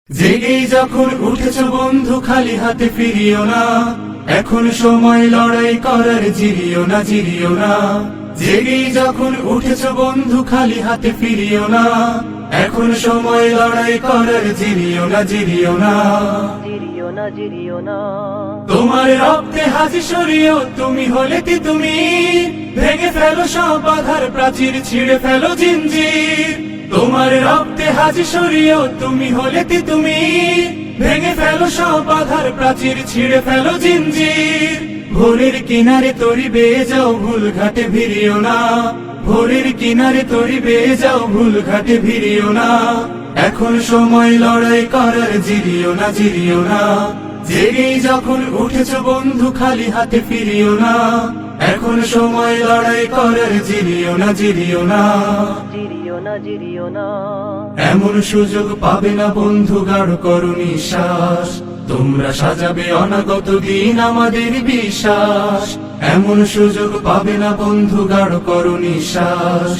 জেগেই যখন উঠেছ বন্ধু খালি হাতে ফিরিও না, এখন সময় লড়াই করার, জিরিও না জিরিও না। জেগেই যখন উঠেছ বন্ধু খালি হাতে ফিরিও না, এখন সময় লড়াই করার, জিরিও না জিরিও না। জিরিও না জিরিও না। তোমার রক্তে হাজি সরিও, তুমি হলে কি তুমি, ভেঙে ফেলো সব বাধার প্রাচীর, ছিঁড়ে ফেলো জিঞ্জির। তোমার রক্তে হাজি সরিও, তুমি হলে কি তুমি, ভেঙে ফেলো সব বাধার প্রাচীর, ছিঁড়ে ফেলো জিঞ্জির। ভোরের কিনারে তরি বেয়ে যাও, ভুল ঘাটে ভিড়িও না। ভোরের কিনারে তরি বেয়ে যাও, ভুল ঘাটে ভিড়িও না। এখন সময় লড়াই করার, জিরিও না জিরিও না। জেগেই যখন উঠেছ বন্ধু খালি হাতে ফিরিও না, এখন সময় লড়াই করার, জিরিও না জিরিও না। জিরিও না জিরিও না। এমন সুযোগ পাবে না বন্ধু, গাঢ় করো নিঃশ্বাস, তোমরা সাজাবে অনাগত দিন আমাদের বিশ্বাস। এমন সুযোগ পাবে না বন্ধু, গাঢ় করো নিঃশ্বাস।